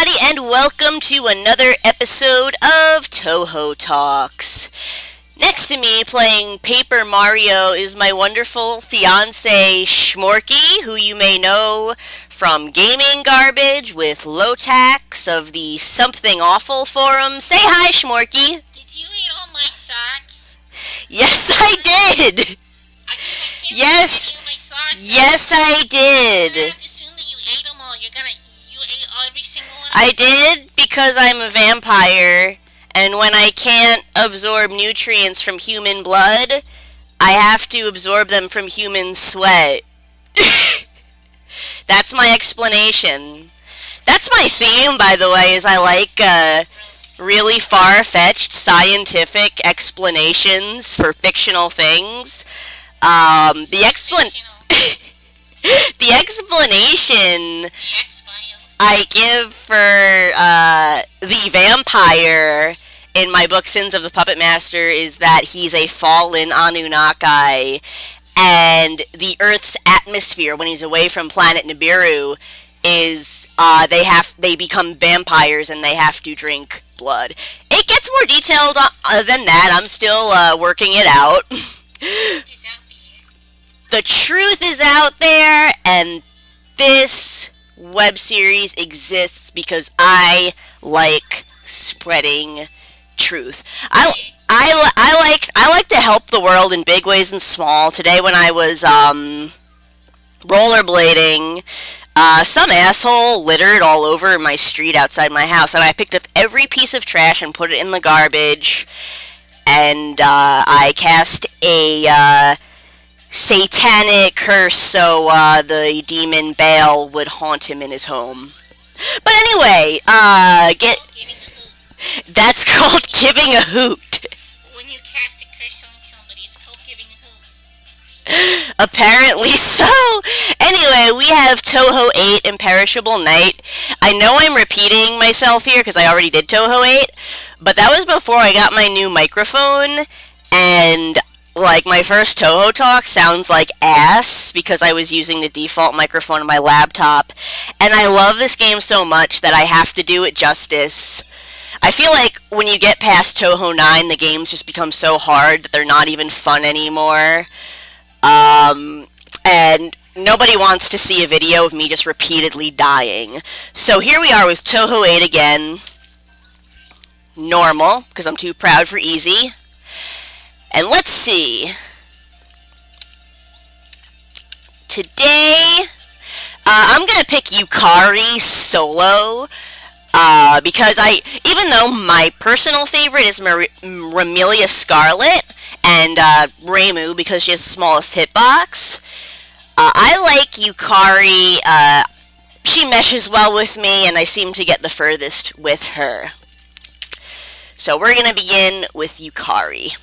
everybody, and welcome to another episode of Touhou Talks. Next to me, playing Paper Mario, is my wonderful fiance, Shmorky, who you may know from Gaming Garbage with Lowtax of the Something Awful forum. Say hi, Shmorky. Did you eat all my socks? Yes, I did. Yes, yes, I did. I have to assume that you ate them all. You ate every single one. I did because I'm a vampire, and when I can't absorb nutrients from human blood, I have to absorb them from human sweat. That's my explanation. That's my theme, by the way, is I like really far-fetched scientific explanations for fictional things. The explanation I give for the vampire in my book Sins of the Puppet Master is that he's a fallen Anunnaki, and the Earth's atmosphere when he's away from planet Nibiru is they become vampires and they have to drink blood. It gets more detailed than that. I'm still working it out. The truth is out there, and this web series exists because I like spreading truth. I like to help the world in big ways and small. Today when I was rollerblading, some asshole littered all over my street outside my house, and I picked up every piece of trash and put it in the garbage, and I cast a satanic curse so the demon Baal would haunt him in his home. But anyway, that's called giving a hoot. When you cast a curse on somebody, it's called giving a hoot. Apparently so. Anyway, we have Touhou 8 Imperishable Night. I know I'm repeating myself here because I already did Touhou 8, but that was before I got my new microphone, and like, my first Touhou talk sounds like ass because I was using the default microphone on my laptop. And I love this game so much that I have to do it justice. I feel like when you get past Touhou 9, the games just become so hard that they're not even fun anymore. And nobody wants to see a video of me just repeatedly dying. So here we are with Touhou 8 again. Normal, because I'm too proud for easy. And let's see. Today, I'm gonna pick Yukari solo because even though my personal favorite is Ramelia Scarlet and Reimu because she has the smallest hitbox, I like Yukari. She meshes well with me, and I seem to get the furthest with her. So we're gonna begin with Yukari.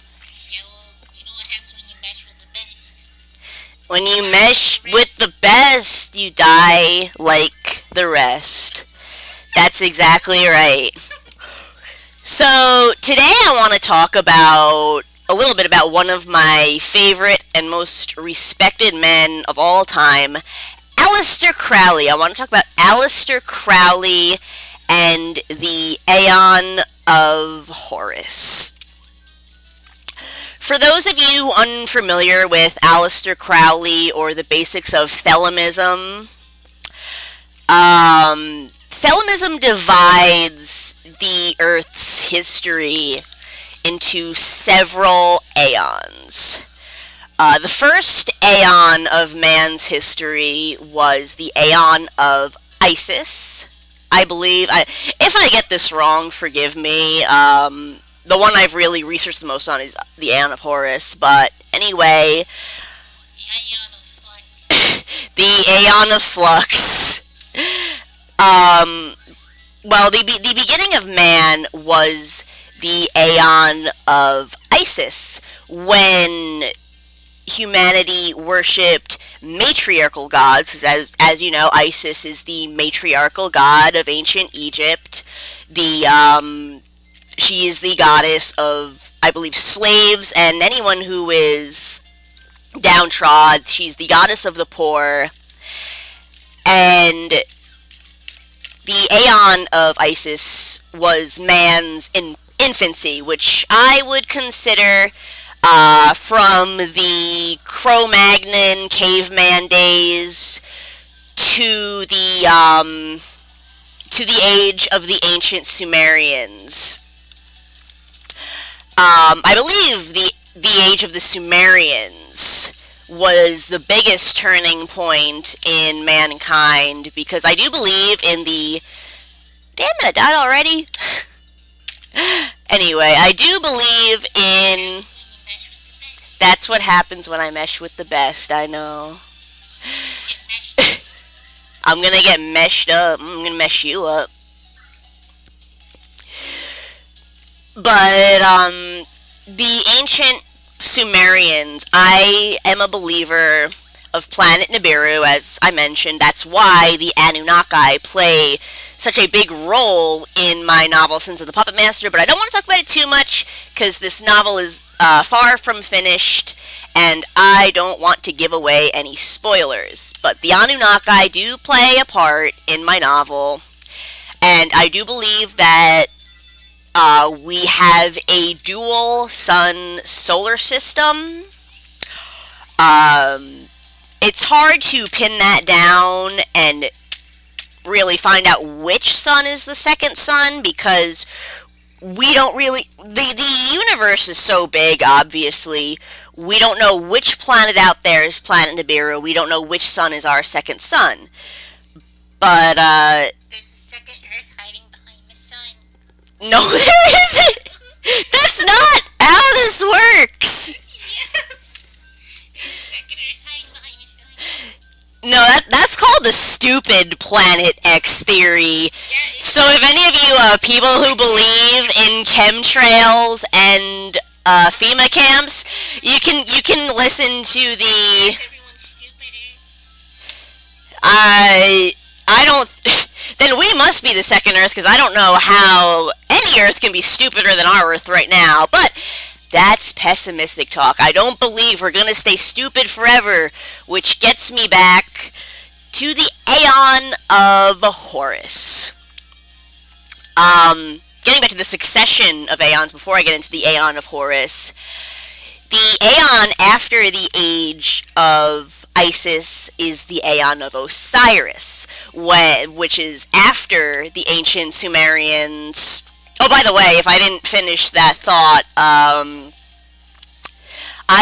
When you mesh with the best, you die like the rest. That's exactly right. So, today I want to talk about a little bit about one of my favorite and most respected men of all time, Aleister Crowley. I want to talk about Aleister Crowley and the Aeon of Horus. For those of you unfamiliar with Aleister Crowley or the basics of Thelimism, Thelimism divides the Earth's history into several aeons. The first aeon of man's history was the Aeon of Isis. I believe, if I get this wrong, forgive me. The one I've really researched the most on is the Aeon of Horus, but anyway, the Aeon of Flux. Well, the beginning of man was the Aeon of Isis, when humanity worshipped matriarchal gods. As you know, Isis is the matriarchal god of ancient Egypt. She is the goddess of, I believe, slaves and anyone who is downtrodden. She's the goddess of the poor. And the Aeon of Isis was man's infancy, which I would consider from the Cro-Magnon caveman days to the age of the ancient Sumerians. I believe the age of the Sumerians was the biggest turning point in mankind, because I do believe in the... Damn it, I died already? Anyway, I do believe in... That's what happens when I mesh with the best, I know. I'm gonna get meshed up. I'm gonna mesh you up. But, the ancient Sumerians, I am a believer of planet Nibiru, as I mentioned. That's why the Anunnaki play such a big role in my novel, Sins of the Puppet Master, but I don't want to talk about it too much, because this novel is far from finished, and I don't want to give away any spoilers. But the Anunnaki do play a part in my novel, and I do believe that we have a dual sun solar system. It's hard to pin that down and really find out which sun is the second sun, because we don't really... The universe is so big, obviously. We don't know which planet out there is planet Nibiru. We don't know which sun is our second sun. But, There's a second Earth hiding behind the sun. no, there isn't! That's not how this works! Yes! There's a second Earth hiding behind the sun. No, that's called the stupid Planet X theory. So if any of you people who believe in chemtrails and FEMA camps, you can listen to the... Everyone's stupider. I don't... Then we must be the second Earth, because I don't know how any Earth can be stupider than our Earth right now. But that's pessimistic talk. I don't believe we're going to stay stupid forever, which gets me back to the Aeon of Horus. Getting back to the succession of Aeons before I get into the Aeon of Horus. The Aeon after the age of Isis is the Aeon of Osiris, which is after the ancient Sumerians. Oh, by the way, if I didn't finish that thought, I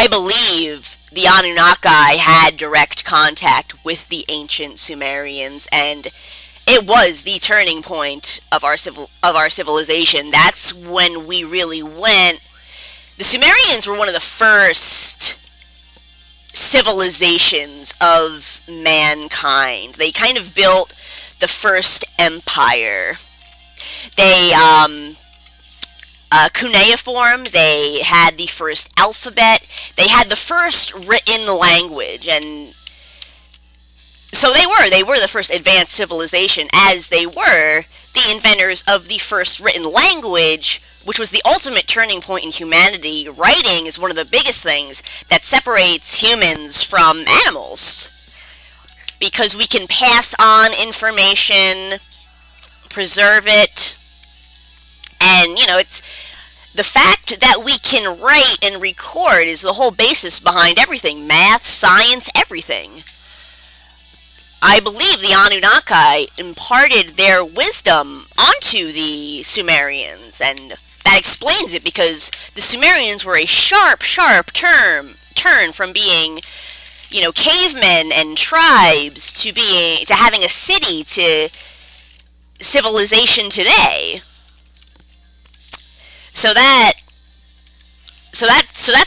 believe the Anunnaki had direct contact with the ancient Sumerians, and it was the turning point of our civilization. That's when we really went. The Sumerians were one of the first civilizations of mankind. They kind of built the first empire. They, cuneiform, they had the first alphabet, they had the first written language, and so they were the first advanced civilization, as they were the inventors of the first written language, which was the ultimate turning point in humanity. Writing is one of the biggest things that separates humans from animals, because we can pass on information, preserve it, and, you know, it's the fact that we can write and record is the whole basis behind everything. Math, science, everything. I believe the Anunnaki imparted their wisdom onto the Sumerians, and that explains it, because the Sumerians were a sharp turn from being, you know, cavemen and tribes to having a city to civilization today. So that's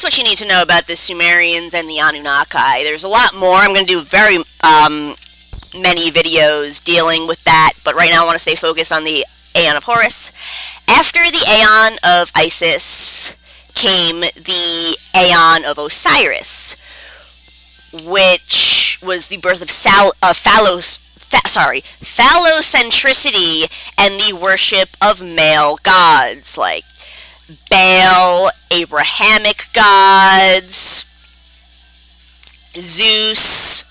what you need to know about the Sumerians and the Anunnaki. There's a lot more. I'm going to do very many videos dealing with that, but right now I want to stay focused on the Aeon of Horus. After the Aeon of Isis came the Aeon of Osiris, which was the birth of phallocentricity and the worship of male gods, like Baal, Abrahamic gods, Zeus.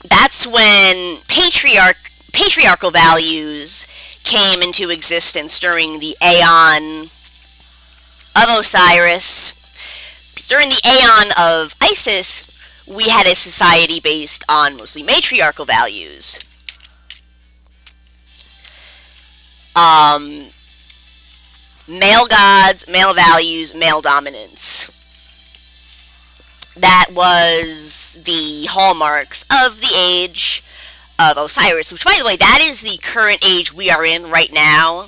That's when patriarchal values came into existence during the Aeon of Osiris. During the Aeon of Isis, we had a society based on mostly matriarchal values. Male gods, male values, male dominance. That was the hallmarks of the age of Osiris, which, by the way, that is the current age we are in right now.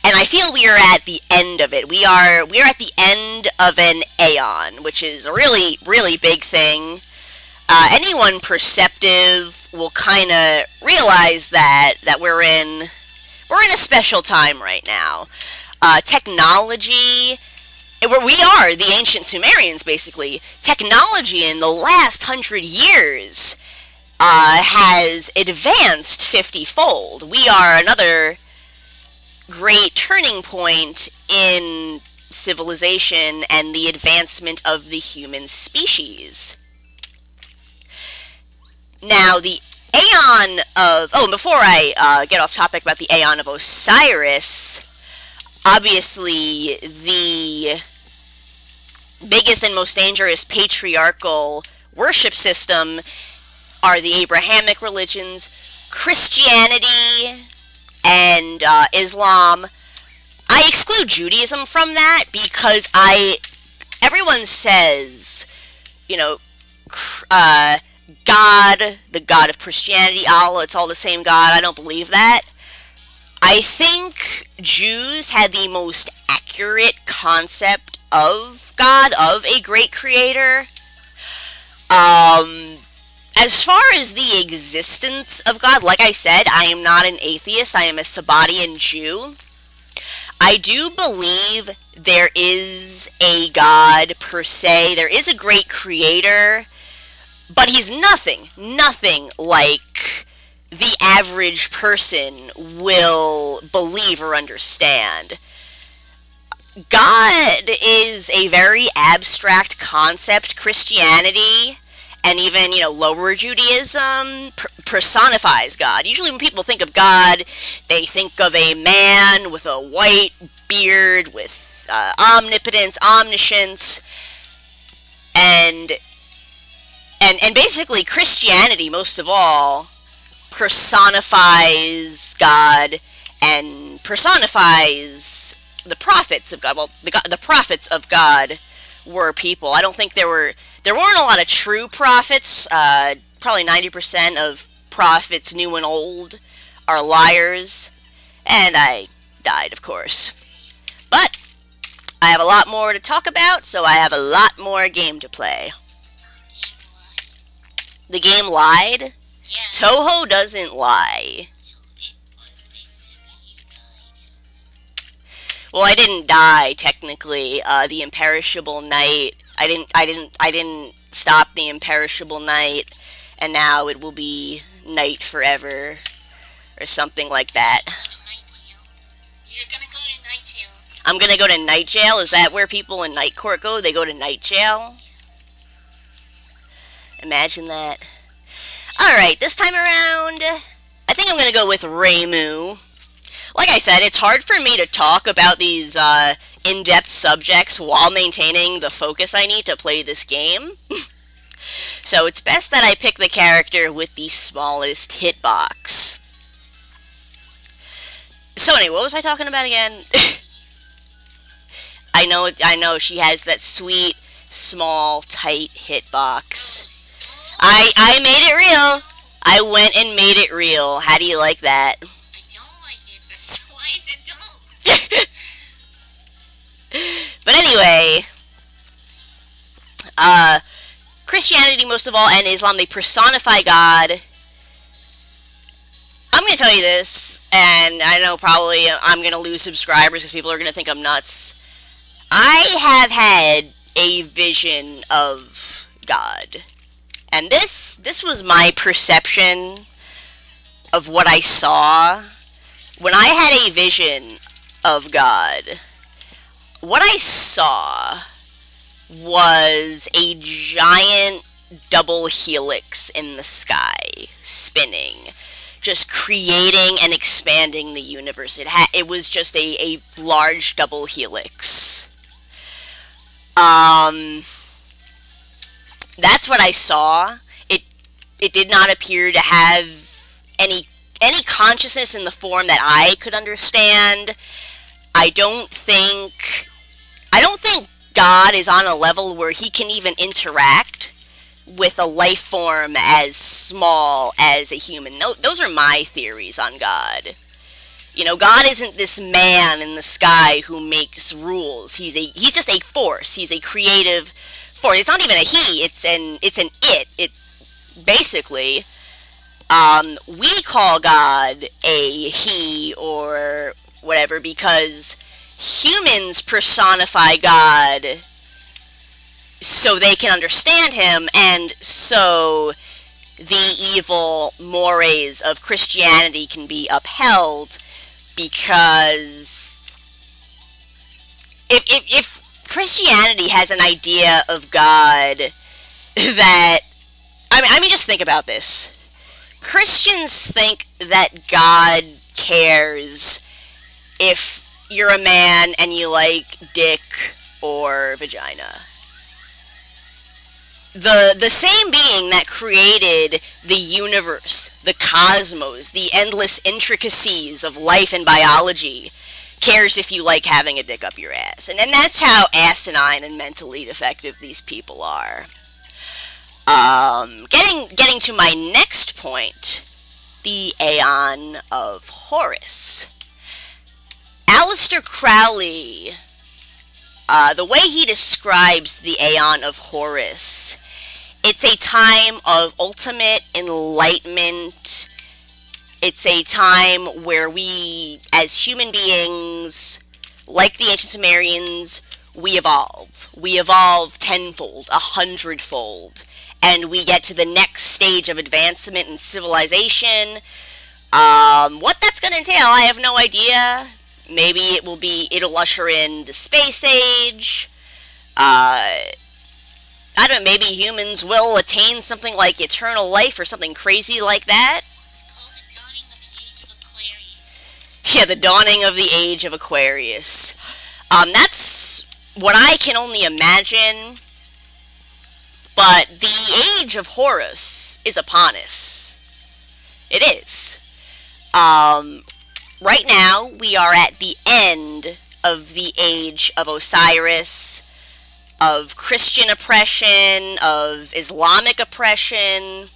And I feel we are at the end of it. We are at the end of an Aeon, which is a really, really big thing. Anyone perceptive will kind of realize that we're in a special time right now. Technology, we are the ancient Sumerians, basically. Technology in the last 100 years has advanced 50-fold. We are another great turning point in civilization and the advancement of the human species. Now, the Aeon of... Oh, before I get off topic about the Aeon of Osiris, obviously the biggest and most dangerous patriarchal worship system are the Abrahamic religions, Christianity, and Islam. I exclude Judaism from that because everyone says, you know, God, the God of Christianity, Allah, it's all the same God. I don't believe that. I think Jews had the most accurate concept of God, of a great creator. As far as the existence of God, like I said, I am not an atheist. I am a Sabbatian Jew. I do believe there is a God per se. There is a great creator, but he's nothing like the average person will believe or understand. God is a very abstract concept. Christianity and even, you know, lower Judaism personifies God. Usually when people think of God, they think of a man with a white beard, with omnipotence, omniscience, and basically Christianity, most of all, personifies God and personifies the prophets of God. Well, the prophets of God were people. I don't think there weren't a lot of true prophets. Probably 90% of prophets, new and old, are liars. And I died, of course. But I have a lot more to talk about, so I have a lot more game to play. The game lied? Yeah. Touhou doesn't lie. Well, I didn't die technically. The imperishable night. I didn't stop the imperishable night, and now it will be night forever, or something like that. You're gonna go to night jail. I'm gonna go to night jail. Is that where people in night court go? They go to night jail. Imagine that. All right, this time around, I think I'm gonna go with Reimu. Like I said, it's hard for me to talk about these in-depth subjects while maintaining the focus I need to play this game. So it's best that I pick the character with the smallest hitbox. So anyway, what was I talking about again? I know, she has that sweet, small, tight hitbox. I made it real. I went and made it real. How do you like that? But anyway, Christianity most of all and Islam, they personify God. I'm going to tell you this, and I know probably I'm going to lose subscribers because people are going to think I'm nuts. I have had a vision of God. And this was my perception of what I saw. When I had a vision of God, what I saw was a giant double helix in the sky, spinning, just creating and expanding the universe. It was just a large double helix. That's what I saw. It did not appear to have any consciousness in the form that I could understand. I don't think God is on a level where he can even interact with a life form as small as a human. No, those are my theories on God. You know, God isn't this man in the sky who makes rules. He's just a force. He's a creative force. It's not even a he. It's an it. It basically, we call God a he or whatever because humans personify God so they can understand him, and so the evil mores of Christianity can be upheld, because if Christianity has an idea of God that, I mean, just think about this. Christians think that God cares if you're a man and you like dick or vagina. The same being that created the universe, the cosmos, the endless intricacies of life and biology, cares if you like having a dick up your ass. And that's how asinine and mentally defective these people are. Getting to my next point, the Aeon of Horus. Aleister Crowley, the way he describes the Aeon of Horus, it's a time of ultimate enlightenment. It's a time where we, as human beings, like the ancient Sumerians, we evolve. We evolve tenfold, 100-fold, and we get to the next stage of advancement in civilization. What that's going to entail, I have no idea. Maybe it'll usher in the space age. I don't know, maybe humans will attain something like eternal life or something crazy like that. It's called the dawning of the age of Aquarius. Yeah, the dawning of the age of Aquarius. That's what I can only imagine. But the age of Horus is upon us. It is. Right now, we are at the end of the age of Osiris, of Christian oppression, of Islamic oppression.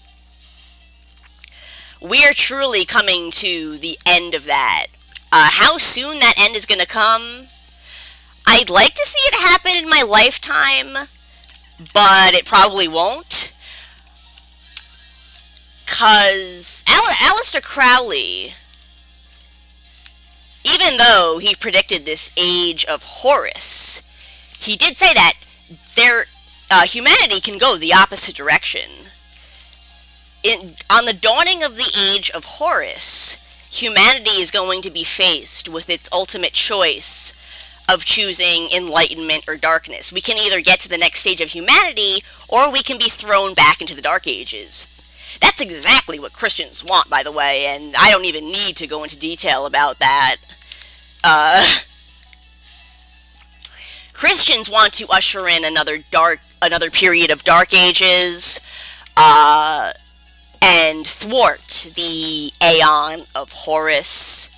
We are truly coming to the end of that. How soon that end is going to come, I'd like to see it happen in my lifetime, but it probably won't. Because Aleister Crowley, even though he predicted this age of Horus, he did say that humanity can go the opposite direction. On the dawning of the age of Horus, humanity is going to be faced with its ultimate choice of choosing enlightenment or darkness. We can either get to the next stage of humanity, or we can be thrown back into the Dark Ages. That's exactly what Christians want, by the way, and I don't even need to go into detail about that. Christians want to usher in another period of Dark Ages, and thwart the Aeon of Horus.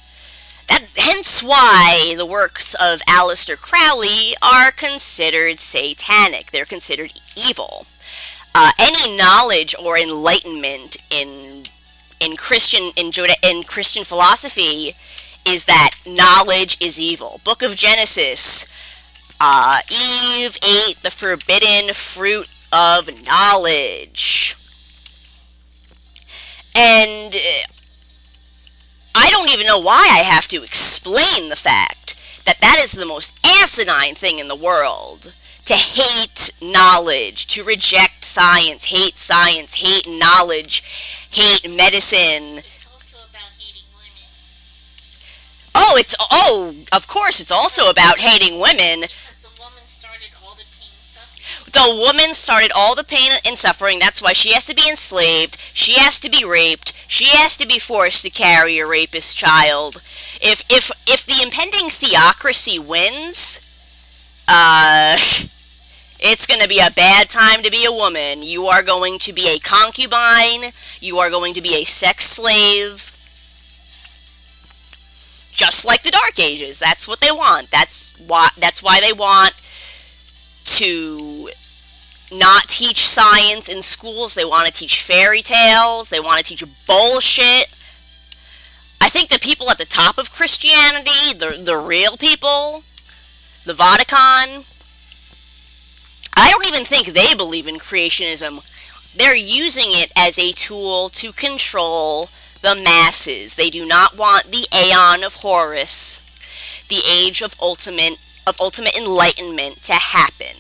Hence why the works of Aleister Crowley are considered satanic. They're considered evil. Any knowledge or enlightenment in Christian philosophy is that knowledge is evil. Book of Genesis, Eve ate the forbidden fruit of knowledge. And I don't even know why I have to explain the fact that that is the most asinine thing in the world. To hate knowledge, to reject science, hate knowledge, hate medicine. It's also about hating women. Of course, it's also about hating women. Because the woman started all the pain and suffering. The woman started all the pain and suffering. That's why she has to be enslaved. She has to be raped. She has to be forced to carry a rapist child. If the impending theocracy wins, it's going to be a bad time to be a woman. You are going to be a concubine. You are going to be a sex slave. Just like the Dark Ages. That's what they want. That's why they want to not teach science in schools. They want to teach fairy tales. They want to teach bullshit. I think the people at the top of Christianity, the real people, the Vatican, I don't even think they believe in creationism. They're using it as a tool to control the masses. They do not want the Aeon of Horus, the age of ultimate enlightenment, to happen.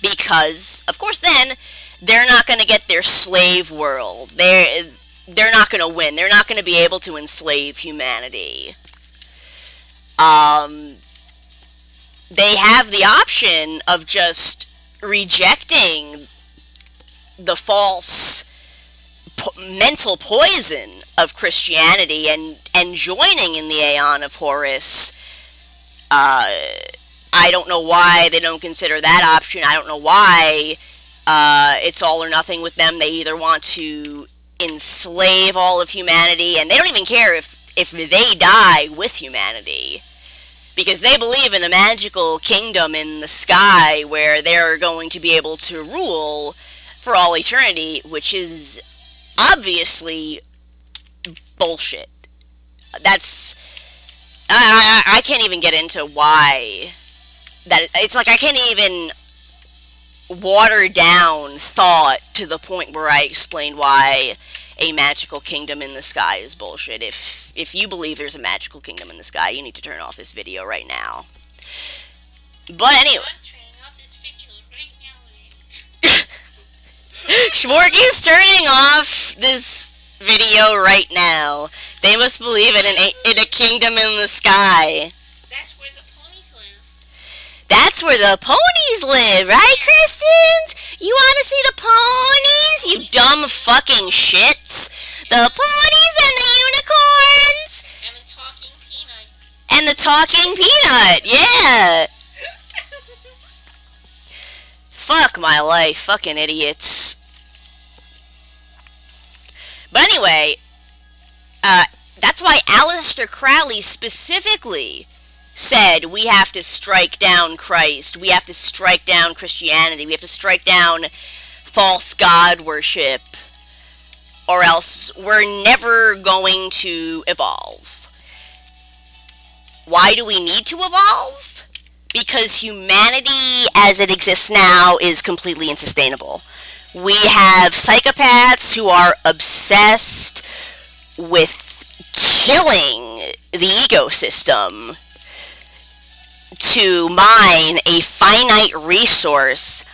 Because, of course, then they're not going to get their slave world. They're not going to win. They're not going to be able to enslave humanity. They have the option of just rejecting the false mental poison of Christianity and joining in the Aeon of Horus. I don't know why they don't consider that option. I don't know why it's all or nothing with them. They either want to enslave all of humanity, and they don't even care if they die with humanity, because they believe in a magical kingdom in the sky where they're going to be able to rule for all eternity, which is obviously bullshit. That's... I can't even get into why... It's like I can't even water down thought to the point where I explain why a magical kingdom in the sky is bullshit. If you believe there's a magical kingdom in the sky, you need to turn off this video right now. But anyway... Shmorky's turning off this video right now. They must believe in a kingdom in the sky. That's where the ponies live. That's where the ponies live, right, Christians? You want to see the ponies? You dumb fucking shits. The ponies and the unicorns. And the talking peanut. And the talking peanut, yeah. Fuck my life, fucking idiots. But anyway, that's why Aleister Crowley specifically said we have to strike down Christ, we have to strike down Christianity, we have to strike down false god worship, or else we're never going to evolve. Why do we need to evolve? Because humanity as it exists now is completely unsustainable. We have psychopaths who are obsessed with killing the ecosystem to mine a finite resource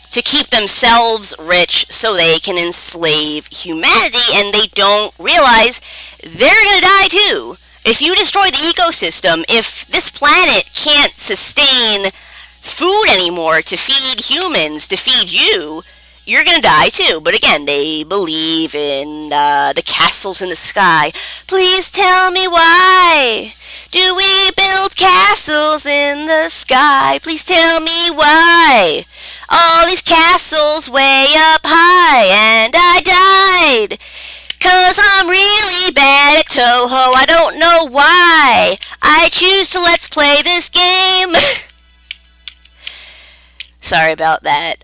to keep themselves rich so they can enslave humanity, and they don't realize they're gonna die too. If you destroy the ecosystem, if this planet can't sustain food anymore to feed humans, to feed you, you're gonna die too. But again, they believe in the castles in the sky. Please tell me why do we build castles in the sky? Please tell me why. All these castles way up high, and I died. 'Cause I'm really bad at Touhou. I don't know why I choose to let's play this game. Sorry about that.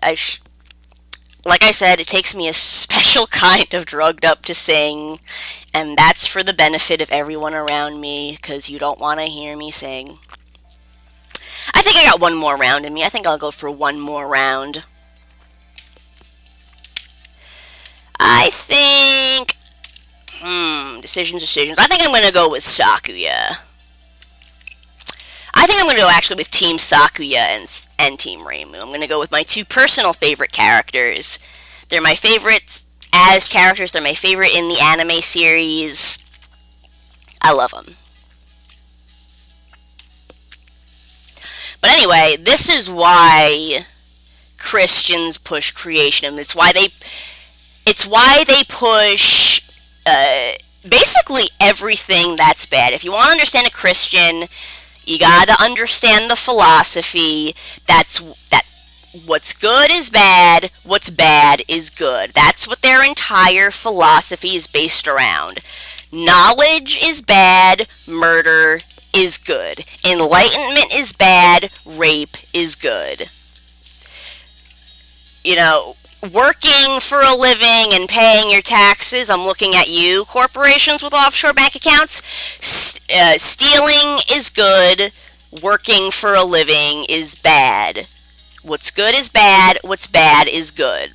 Like I said, it takes me a special kind of drugged up to sing, and that's for the benefit of everyone around me, because you don't want to hear me sing. I think I got one more round in me. I think I'll go for one more round. I think... decisions. I think I'm going to go with Sakuya. I think I'm going to go actually with Team Sakuya and Team Reimu. I'm going to go with my two personal favorite characters. They're my favorites as characters. They're my favorite in the anime series. I love them. But anyway, this is why Christians push creationism. It's why they push basically everything that's bad. If you want to understand a Christian, you gotta understand the philosophy. That what's good is bad, what's bad is good. That's what their entire philosophy is based around. Knowledge is bad, murder is good. Enlightenment is bad, rape is good. You know, working for a living and paying your taxes, I'm looking at you, corporations with offshore bank accounts. Stealing is good, working for a living is bad. What's good is bad, what's bad is good.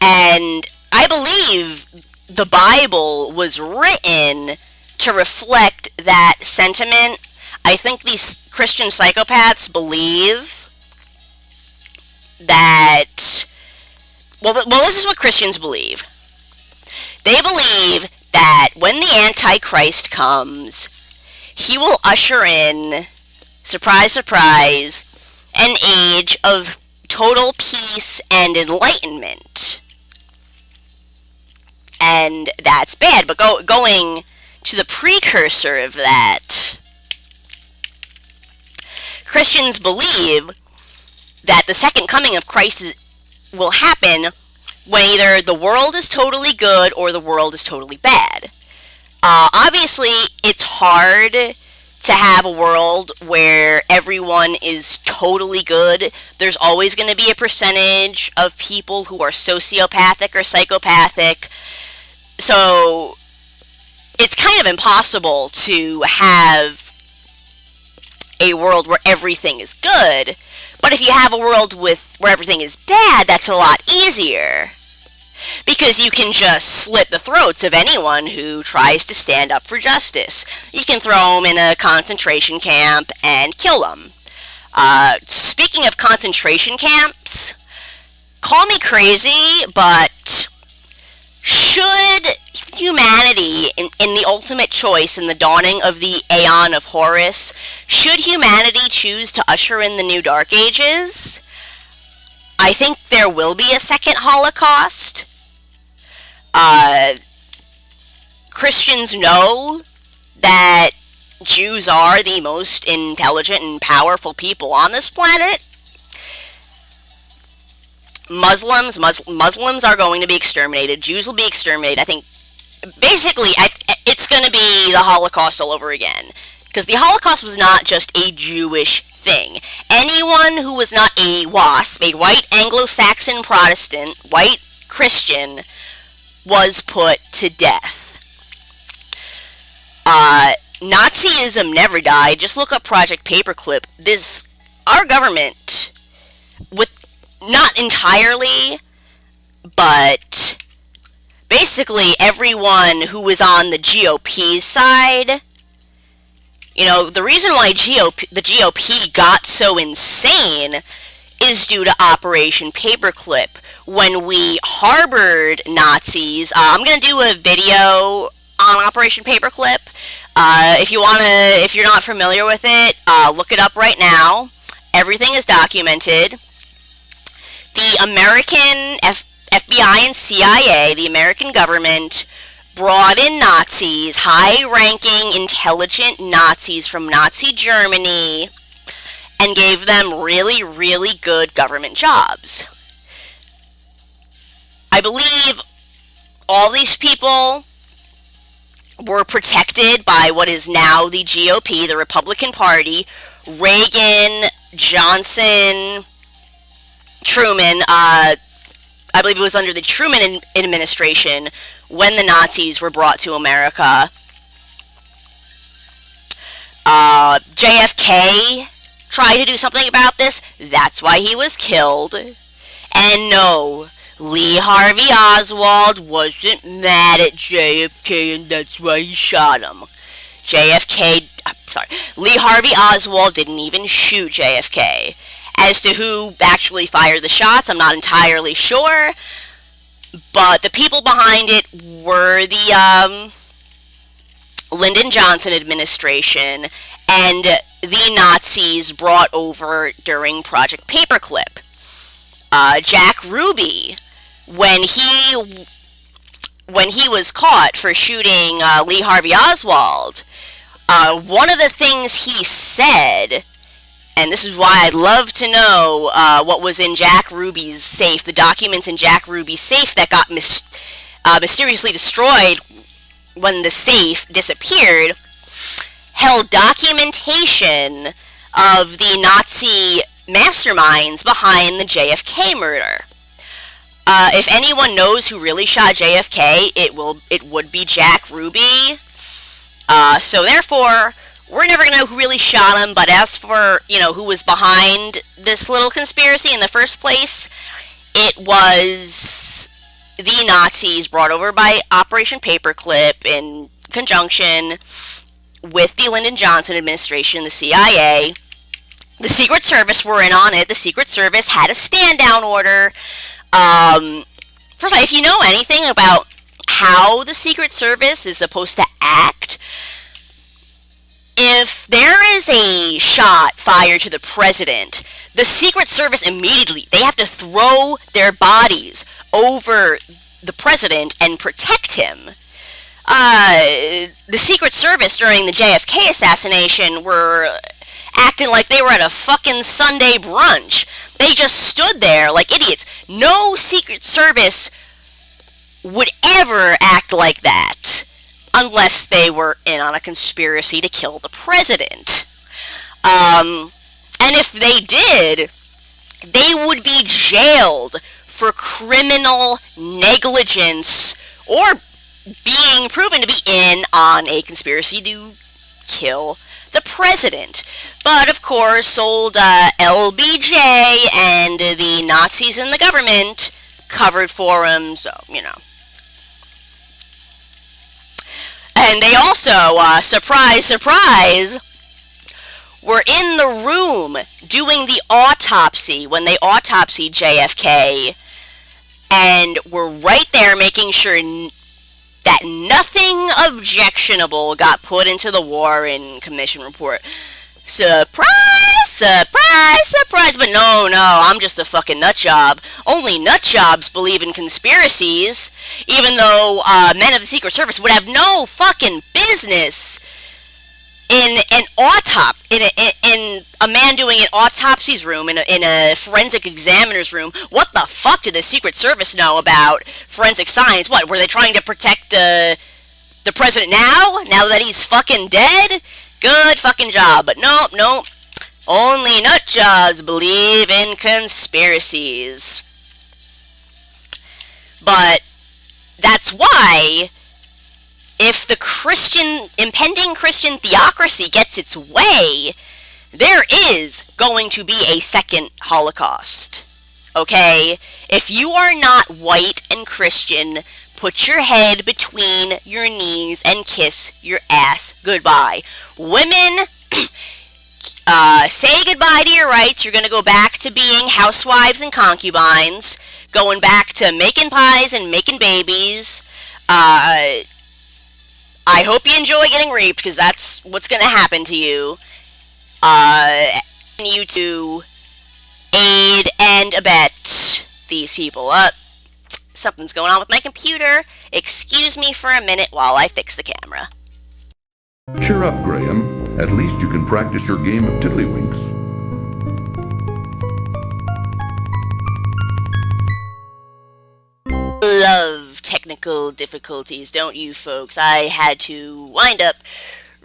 And I believe the Bible was written to reflect that sentiment. I think these Christian psychopaths believe that, well, this is what Christians believe. They believe that when the Antichrist comes, he will usher in, surprise, surprise, an age of total peace and enlightenment. And that's bad. But going to the precursor of that, Christians believe that the second coming of Christ will happen when either the world is totally good or the world is totally bad. Obviously, it's hard to have a world where everyone is totally good. There's always going to be a percentage of people who are sociopathic or psychopathic. So it's kind of impossible to have a world where everything is good. But if you have a world where everything is bad, that's a lot easier. Because you can just slit the throats of anyone who tries to stand up for justice. You can throw them in a concentration camp and kill them. Speaking of concentration camps, call me crazy, but should humanity, in the ultimate choice in the dawning of the Aeon of Horus, should humanity choose to usher in the new Dark Ages, I think there will be a second Holocaust. Christians know that Jews are the most intelligent and powerful people on this planet. Muslims are going to be exterminated. Jews will be exterminated. I think, basically, it's going to be the Holocaust all over again. Because the Holocaust was not just a Jewish thing. Anyone who was not a WASP, a white Anglo-Saxon Protestant, white Christian, was put to death. Nazism never died. Just look up Project Paperclip. Our government, with not entirely, but basically everyone who was on the GOP's side, you know, the reason why the GOP got so insane is due to Operation Paperclip. When we harbored Nazis, I'm going to do a video on Operation Paperclip. If you're not familiar with it, look it up right now. Everything is documented. The American FBI and CIA, the American government, brought in Nazis, high-ranking, intelligent Nazis from Nazi Germany, and gave them really, really good government jobs. I believe all these people were protected by what is now the GOP, the Republican Party. Reagan, Johnson, Truman, I believe it was under the Truman administration when the Nazis were brought to America. JFK tried to do something about this. That's why he was killed. And no, Lee Harvey Oswald wasn't mad at JFK, and that's why he shot him. Lee Harvey Oswald didn't even shoot JFK. As to who actually fired the shots, I'm not entirely sure. But the people behind it were the Lyndon Johnson administration and the Nazis brought over during Project Paperclip. Jack Ruby when he was caught for shooting Lee Harvey Oswald, one of the things he said, and this is why I'd love to know what was in Jack Ruby's safe, the documents in Jack Ruby's safe that got mysteriously destroyed when the safe disappeared, held documentation of the Nazi masterminds behind the JFK murder. If anyone knows who really shot JFK, it would be Jack Ruby. So therefore, we're never gonna know who really shot him. But as for who was behind this little conspiracy in the first place, it was the Nazis brought over by Operation Paperclip in conjunction with the Lyndon Johnson administration, the CIA. The Secret Service were in on it. The Secret Service had a stand-down order. First, if you know anything about how the Secret Service is supposed to act, if there is a shot fired to the president, the Secret Service immediately, they have to throw their bodies over the president and protect him. The Secret Service during the JFK assassination were acting like they were at a fucking Sunday brunch. They just stood there like idiots. No Secret Service would ever act like that unless they were in on a conspiracy to kill the president. And if they did, they would be jailed for criminal negligence or being proven to be in on a conspiracy to kill the president. But of course, old LBJ and the Nazis in the government covered for him, so, And they also, surprise, surprise, were in the room doing the autopsy when they autopsied JFK, and were right there making sure that nothing objectionable got put into the Warren Commission report. Surprise, surprise, surprise. But no, I'm just a fucking nutjob. Only nutjobs believe in conspiracies, even though men of the Secret Service would have no fucking business in an in a man doing an autopsy's room, in a forensic examiner's room. What the fuck did the Secret Service know about forensic science? What, were they trying to protect the president now that he's fucking dead? Good fucking job. But nope. Only nutjobs believe in conspiracies. But that's why, if the impending Christian theocracy gets its way, there is going to be a second Holocaust. Okay? If you are not white and Christian, put your head between your knees and kiss your ass goodbye. Women, say goodbye to your rights. You're going to go back to being housewives and concubines, going back to making pies and making babies. I hope you enjoy getting raped, because that's what's going to happen to you. You to aid and abet these people up. Something's going on with my computer. Excuse me for a minute while I fix the camera. Cheer up, Graham. At least you can practice your game of tiddlywinks. Love technical difficulties, don't you folks? I had to wind up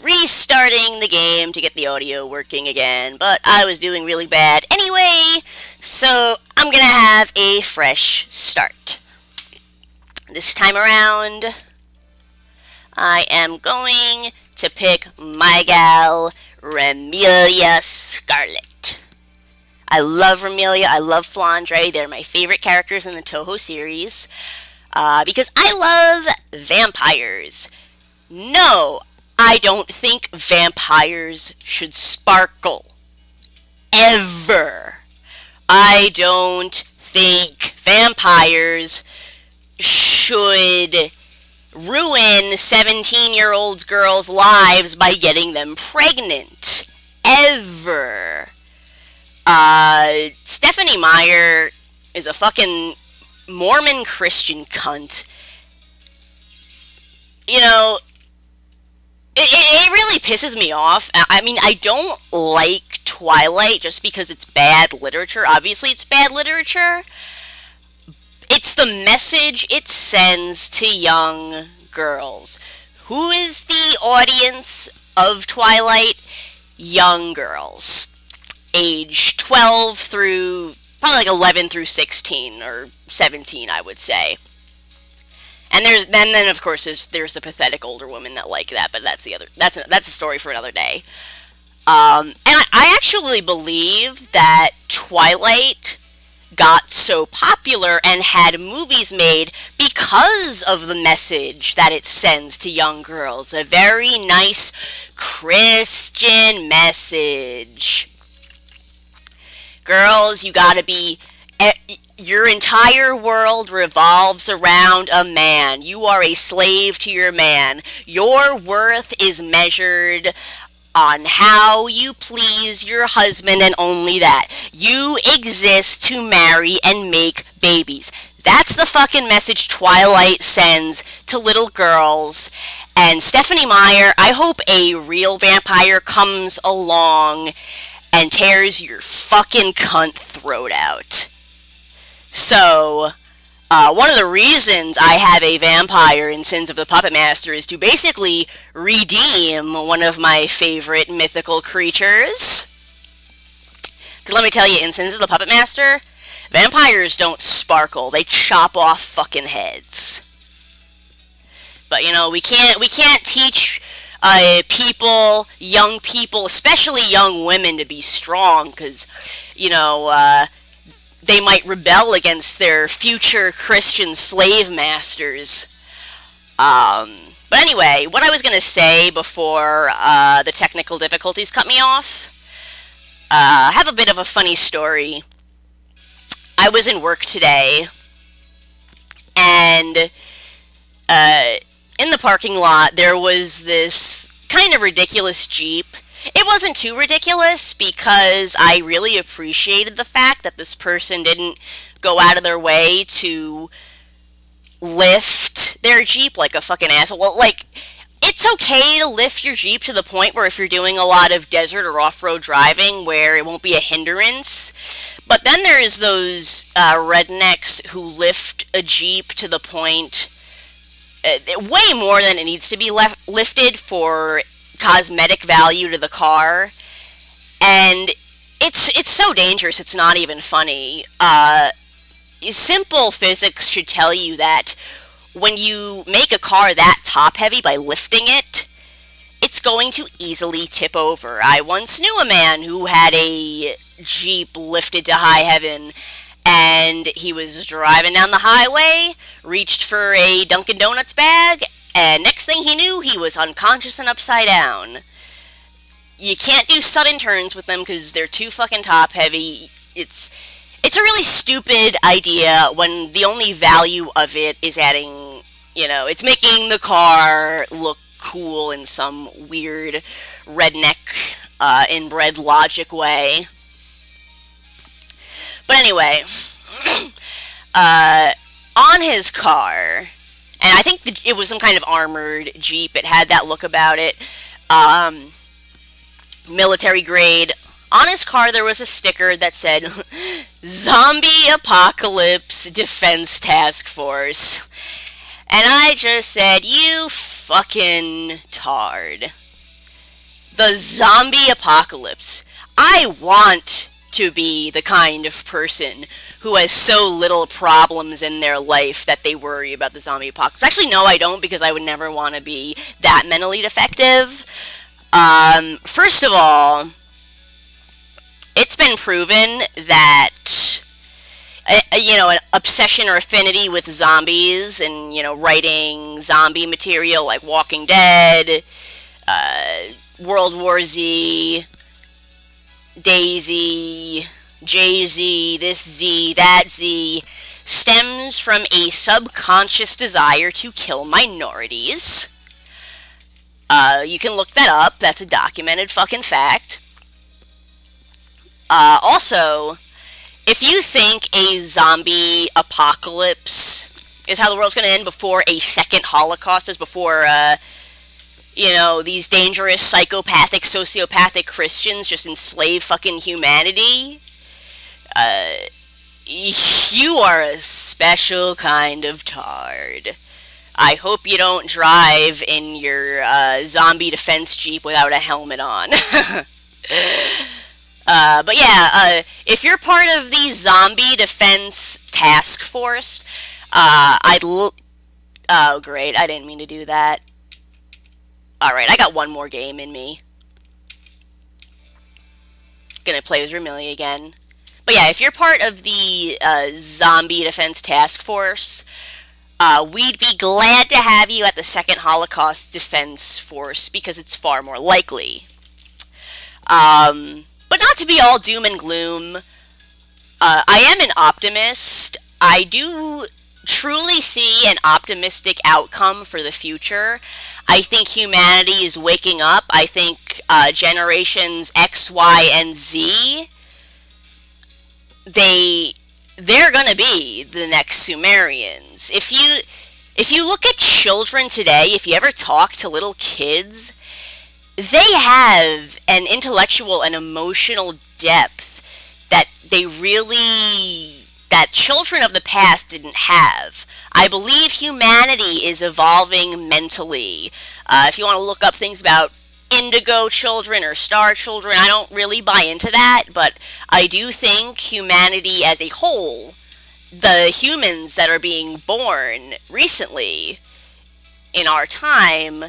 restarting the game to get the audio working again, but I was doing really bad anyway, so I'm gonna have a fresh start. This time around, I am going to pick my gal, Remelia Scarlet. I love Remelia, I love Flandre, they're my favorite characters in the Touhou series, because I love vampires. No, I don't think vampires should sparkle. Ever. I don't think vampires should ruin 17-year-old girls' lives by getting them pregnant. Ever. Stephanie Meyer is a fucking Mormon Christian cunt. You know, it really pisses me off. I mean, I don't like Twilight just because it's bad literature. Obviously, it's bad literature. It's the message it sends to young girls. Who is the audience of Twilight? Young girls. Age 12 through, probably like 11 through 16, or 17, I would say. And then of course there's the pathetic older women that like that, but that's a story for another day. And I actually believe that Twilight got so popular and had movies made because of the message that it sends to young girls. A very nice Christian message. Girls, you gotta be... Your entire world revolves around a man. You are a slave to your man. Your worth is measured on how you please your husband and only that. You exist to marry and make babies. That's the fucking message Twilight sends to little girls. And Stephenie Meyer, I hope a real vampire comes along and tears your fucking cunt throat out. So, one of the reasons I have a vampire in Sins of the Puppet Master is to basically redeem one of my favorite mythical creatures. Because let me tell you, in Sins of the Puppet Master, vampires don't sparkle, they chop off fucking heads. But, you know, we can't teach people, young people, especially young women, to be strong, because, you know, they might rebel against their future Christian slave masters. But anyway, what I was going to say before the technical difficulties cut me off, I have a bit of a funny story. I was in work today, and in the parking lot there was this kind of ridiculous Jeep. It wasn't too ridiculous because I really appreciated the fact that this person didn't go out of their way to lift their Jeep like a fucking asshole. Well, like, it's okay to lift your Jeep to the point where if you're doing a lot of desert or off-road driving where it won't be a hindrance. But then there's those rednecks who lift a Jeep to the point, way more than it needs to be lifted for cosmetic value to the car, and it's so dangerous it's not even funny. Simple physics should tell you that when you make a car that top heavy by lifting it, it's going to easily tip over. I once knew a man who had a Jeep lifted to high heaven, and he was driving down the highway, reached for a Dunkin' Donuts bag, and next thing he knew, he was unconscious and upside down. You can't do sudden turns with them because they're too fucking top heavy. It's a really stupid idea when the only value of it is adding, you know, it's making the car look cool in some weird redneck, inbred logic way. But anyway, on his car, and I think it was some kind of armored Jeep. It had that look about it. Military grade. On his car, there was a sticker that said, Zombie Apocalypse Defense Task Force. And I just said, you fucking tard. The zombie apocalypse. I want to be the kind of person who has so little problems in their life that they worry about the zombie apocalypse. Actually, no, I don't, because I would never want to be that mentally defective. First of all, it's been proven that, you know, an obsession or affinity with zombies and, you know, writing zombie material like Walking Dead, World War Z, Daisy, Jay-Z, this Z, that Z, stems from a subconscious desire to kill minorities. You can look that up. That's a documented fucking fact. Also, if you think a zombie apocalypse is how the world's going to end before a second Holocaust is, before, these dangerous, psychopathic, sociopathic Christians just enslave fucking humanity, you are a special kind of tard. I hope you don't drive in your zombie defense jeep without a helmet on. But yeah, if you're part of the zombie defense task force, oh great, I didn't mean to do that. Alright, I got one more game in me. Gonna play as Vermillion again. But yeah, if you're part of the zombie defense task force, we'd be glad to have you at the Second Holocaust Defense Force, because it's far more likely. But not to be all doom and gloom, I am an optimist. I do truly see an optimistic outcome for the future. I think humanity is waking up. I think generations X, Y, and Z, they're gonna be the next Sumerians. If you look at children today, if you ever talk to little kids, they have an intellectual and emotional depth that that children of the past didn't have. I believe humanity is evolving mentally. If you want to look up things about indigo children or star children, I don't really buy into that, but I do think humanity as a whole, the humans that are being born recently in our time,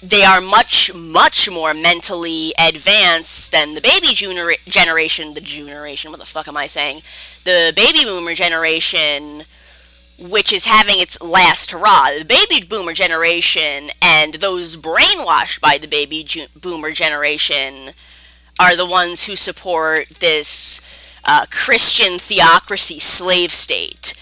they are much, much more mentally advanced than the baby generation, what the fuck am I saying? The baby boomer generation, which is having its last hurrah. The baby boomer generation and those brainwashed by the baby boomer generation are the ones who support this Christian theocracy slave state.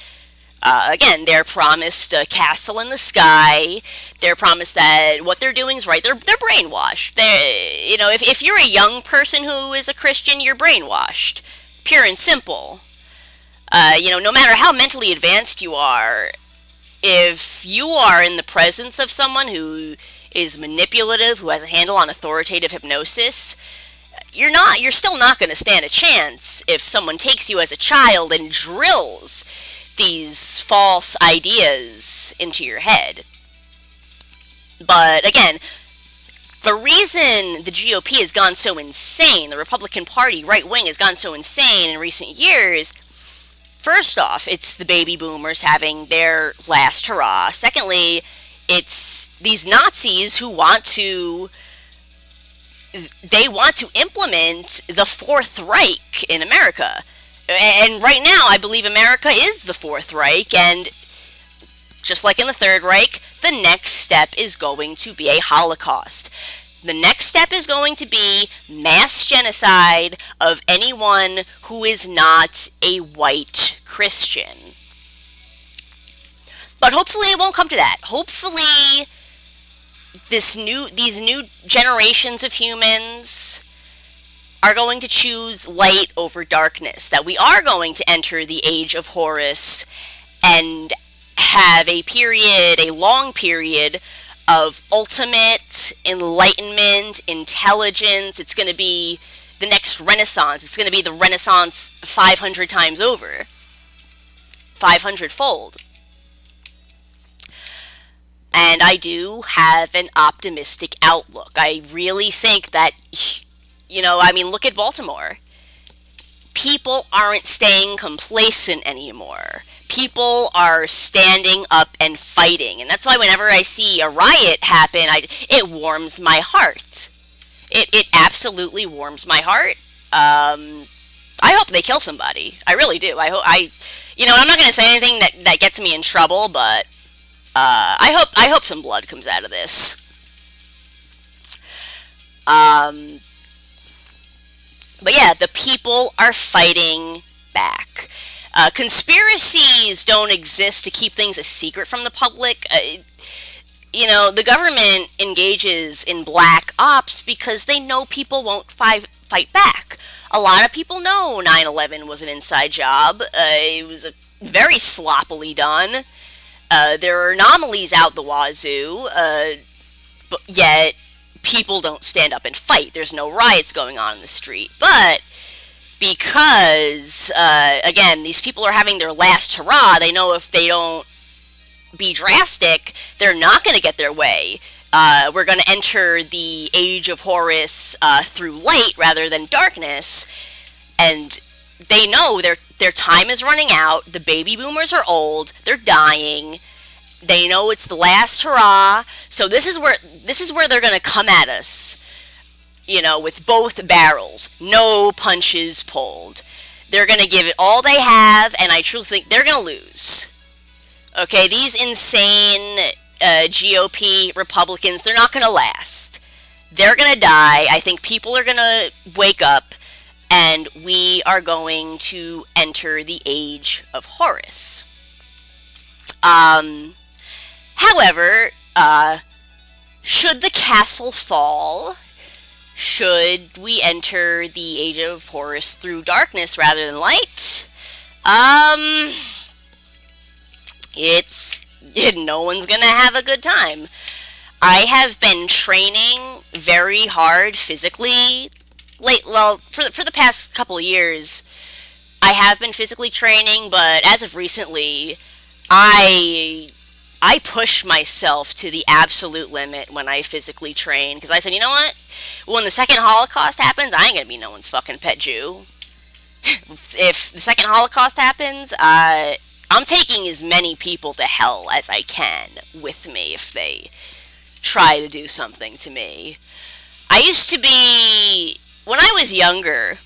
Again, they're promised a castle in the sky. They're promised that what they're doing is right. They're brainwashed. If you're a young person who is a Christian, you're brainwashed. Pure and simple. No matter how mentally advanced you are, if you are in the presence of someone who is manipulative, who has a handle on authoritative hypnosis, you're still not going to stand a chance if someone takes you as a child and drills these false ideas into your head. But again, the reason the GOP has gone so insane, the Republican Party, right wing, has gone so insane in recent years, first off, it's the baby boomers having their last hurrah. Secondly, it's these Nazis who want to implement the Fourth Reich in America. And right now, I believe America is the Fourth Reich, and just like in the Third Reich, the next step is going to be a Holocaust. The next step is going to be mass genocide of anyone who is not a white Christian. But hopefully it won't come to that. Hopefully these new generations of humans are going to choose light over darkness, that we are going to enter the Age of Horus and have a long period of ultimate enlightenment, intelligence. It's going to be the next Renaissance. It's going to be the Renaissance 500 times over. 500-fold. And I do have an optimistic outlook. I really think that, look at Baltimore. People aren't staying complacent anymore. People are standing up and fighting. And that's why whenever I see a riot happen, it warms my heart. It absolutely warms my heart. I hope they kill somebody. I really do. I'm not going to say anything that gets me in trouble, but I hope some blood comes out of this. But yeah, the people are fighting back. Conspiracies don't exist to keep things a secret from the public. The government engages in black ops because they know people won't fight back. A lot of people know 9/11 was an inside job. It was very sloppily done. There are anomalies out the wazoo, but yet people don't stand up and fight. There's no riots going on in the street. But because, again, these people are having their last hurrah, they know if they don't be drastic, they're not going to get their way. We're going to enter the Age of Horus through light rather than darkness, and they know their time is running out. The baby boomers are old. They're dying. They know it's the last hurrah. So this is where they're going to come at us, with both barrels. No punches pulled. They're going to give it all they have, and I truly think they're going to lose. Okay, these insane GOP Republicans, they're not going to last. They're going to die. I think people are going to wake up, and we are going to enter the Age of Horus. However, should the castle fall, should we enter the Age of Horus through darkness rather than light, no one's gonna have a good time. I have been training very hard physically for the past couple of years. I have been physically training, but as of recently, I push myself to the absolute limit when I physically train, because I said, you know what? When the second Holocaust happens, I ain't gonna be no one's fucking pet Jew. If the second Holocaust happens, I'm taking as many people to hell as I can with me if they try to do something to me. When I was younger,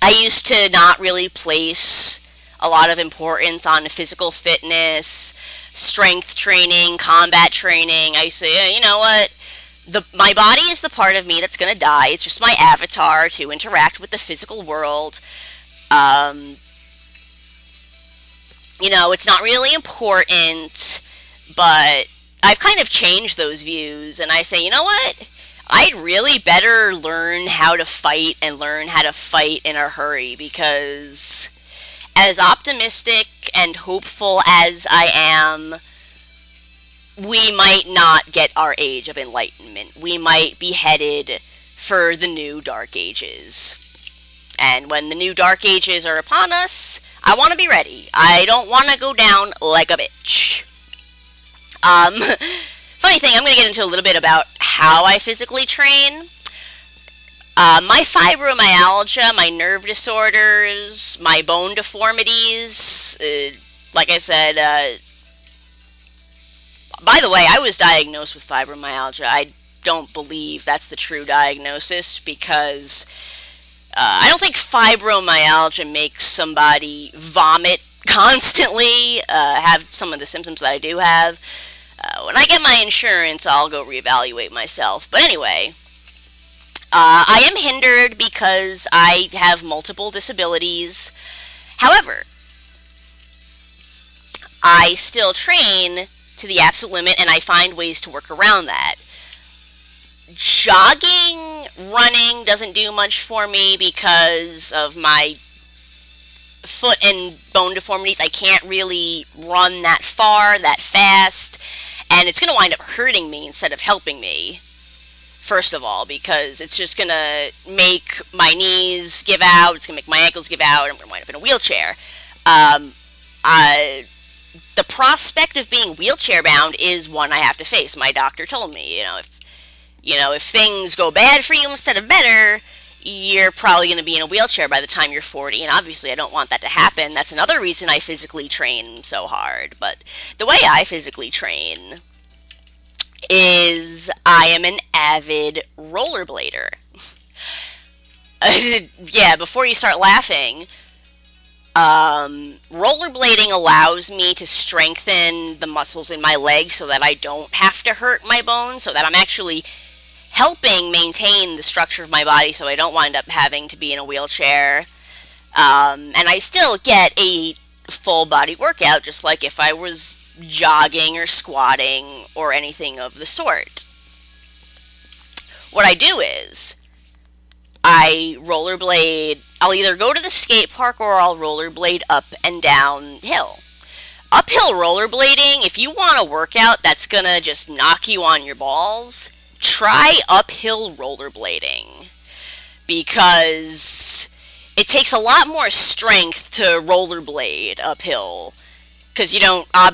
I used to not really place a lot of importance on physical fitness, strength training, combat training. I used to say, you know what? My body is the part of me that's going to die. It's just my avatar to interact with the physical world. It's not really important, but I've kind of changed those views, and I say, you know what? I'd really better learn how to fight and learn how to fight in a hurry, because as optimistic and hopeful as I am, we might not get our Age of Enlightenment. We might be headed for the new Dark Ages. And when the new Dark Ages are upon us, I want to be ready. I don't want to go down like a bitch. Funny thing, I'm going to get into a little bit about how I physically train. My fibromyalgia, my nerve disorders, my bone deformities, like I said, by the way, I was diagnosed with fibromyalgia. I don't believe that's the true diagnosis, because I don't think fibromyalgia makes somebody vomit constantly, have some of the symptoms that I do have. When I get my insurance, I'll go reevaluate myself. But anyway, I am hindered because I have multiple disabilities. However, I still train to the absolute limit, and I find ways to work around that. Jogging, running doesn't do much for me because of my foot and bone deformities. I can't really run that far, that fast, and it's going to wind up hurting me instead of helping me, first of all, because it's just going to make my knees give out, it's going to make my ankles give out, and I'm going to wind up in a wheelchair. The prospect of being wheelchair bound is one I have to face. My doctor told me, if things go bad for you instead of better, you're probably going to be in a wheelchair by the time you're 40, and obviously I don't want that to happen. That's another reason I physically train so hard. But the way I physically train is I am an avid rollerblader. Yeah, before you start laughing, rollerblading allows me to strengthen the muscles in my legs so that I don't have to hurt my bones, so that I'm actually helping maintain the structure of my body so I don't wind up having to be in a wheelchair. And I still get a full body workout, just like if I was jogging or squatting or anything of the sort. What I do is, I rollerblade. I'll either go to the skate park or I'll rollerblade up and down hill. Uphill rollerblading, if you want a workout that's gonna just knock you on your balls, try uphill rollerblading. Because it takes a lot more strength to rollerblade uphill. Because you don't have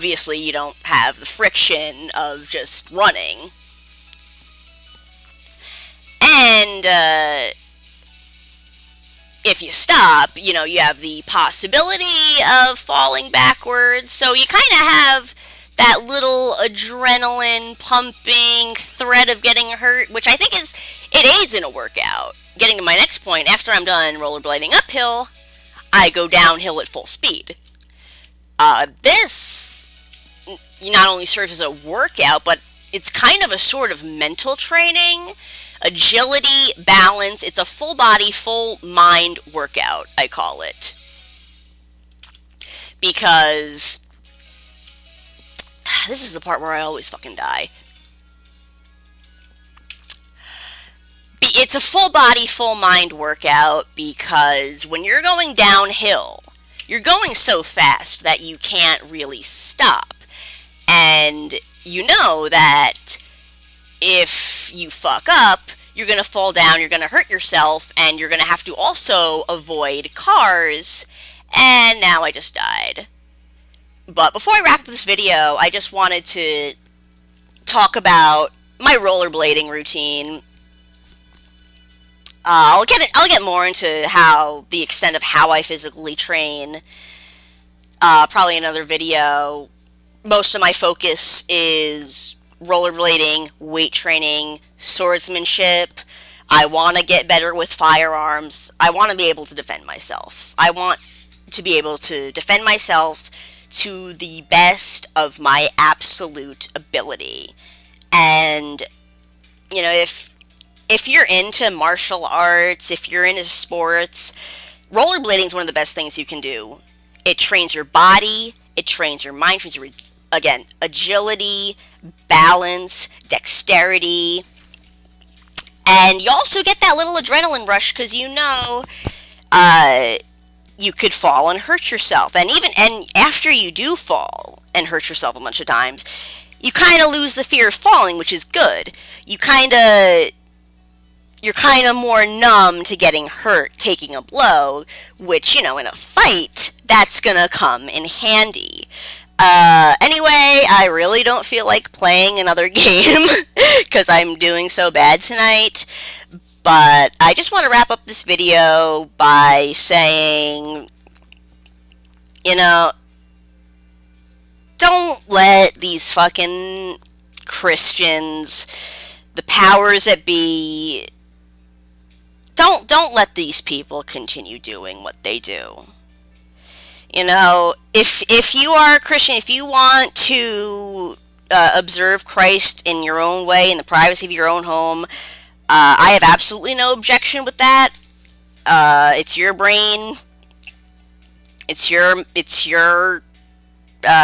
the friction of just running. And, if you stop, you have the possibility of falling backwards. So you kind of have that little adrenaline pumping threat of getting hurt, which I think it aids in a workout. Getting to my next point, after I'm done rollerblading uphill, I go downhill at full speed. This not only serves as a workout, but it's kind of a sort of mental training. Agility, balance, it's a full body, full mind workout, I call it. Because this is the part where I always fucking die. It's a full body, full mind workout because when you're going downhill, you're going so fast that you can't really stop. And you know that if you fuck up, you're going to fall down, you're going to hurt yourself, and you're going to have to also avoid cars. And now I just died. But before I wrap up this video, I just wanted to talk about my rollerblading routine. I'll get more into the extent of how I physically train. Probably another video. Most of my focus is rollerblading, weight training, swordsmanship. I want to get better with firearms. I want to be able to defend myself. I want to be able to defend myself to the best of my absolute ability. And, if you're into martial arts, if you're into sports, rollerblading is one of the best things you can do. It trains your body, it trains your mind, trains your, again, agility, balance, dexterity, and you also get that little adrenaline rush because you could fall and hurt yourself, and after you do fall and hurt yourself a bunch of times, you kind of lose the fear of falling, which is good. You're kind of more numb to getting hurt, taking a blow, which, in a fight, that's gonna come in handy. Anyway, I really don't feel like playing another game, because I'm doing so bad tonight, but I just want to wrap up this video by saying, don't let these fucking Christians, the powers that be, don't let these people continue doing what they do. If you are a Christian, if you want to observe Christ in your own way, in the privacy of your own home, I have absolutely no objection with that. It's your brain. It's your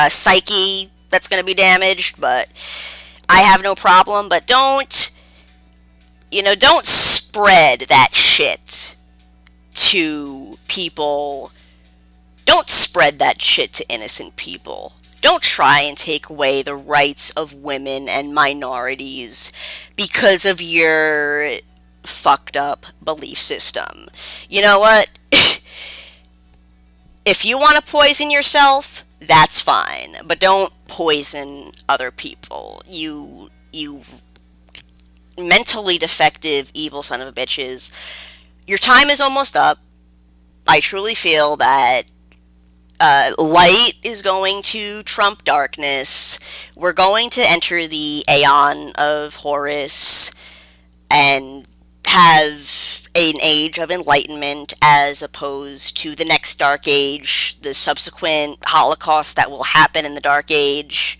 psyche that's going to be damaged, but I have no problem. But don't spread that shit to people. Don't spread that shit to innocent people. Don't try and take away the rights of women and minorities because of your fucked up belief system. You know what? If you want to poison yourself, that's fine. But don't poison other people. You mentally defective, evil son of a bitches. Your time is almost up. I truly feel that light is going to trump darkness. We're going to enter the Aeon of Horus and have an age of enlightenment as opposed to the next dark age, the subsequent holocaust that will happen in the dark age.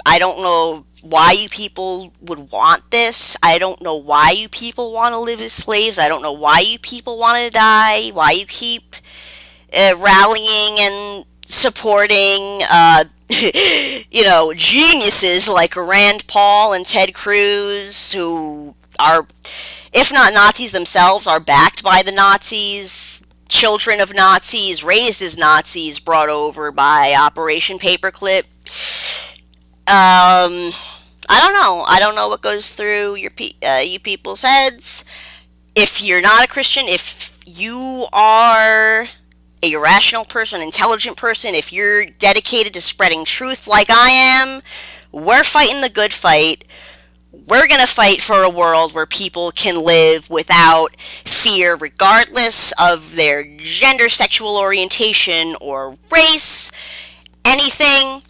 I don't know why you people would want this. I don't know why you people want to live as slaves. I don't know why you people want to die. Why you keep rallying and supporting, geniuses like Rand Paul and Ted Cruz, who are, if not Nazis themselves, are backed by the Nazis, children of Nazis, raised as Nazis, brought over by Operation Paperclip. I don't know. I don't know what goes through you people's heads. If you're not a Christian, if you are a rational person, intelligent person, if you're dedicated to spreading truth like I am, we're fighting the good fight. We're going to fight for a world where people can live without fear, regardless of their gender, sexual orientation, or race, anything.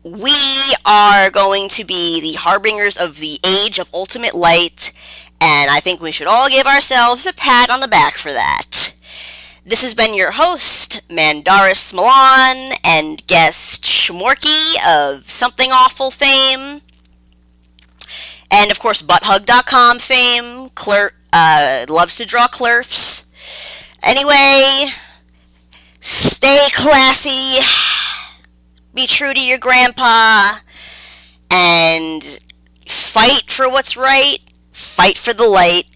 We are going to be the harbingers of the age of ultimate light, and I think we should all give ourselves a pat on the back for that. This has been your host, Mandaris Milan, and guest Shmorky of Something Awful fame, and of course butthug.com fame, loves to draw clurfs. Anyway, stay classy, be true to your grandpa, and fight for what's right, fight for the light,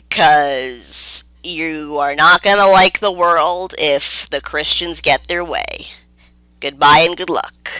'cause you are not gonna like the world if the Christians get their way. Goodbye and good luck.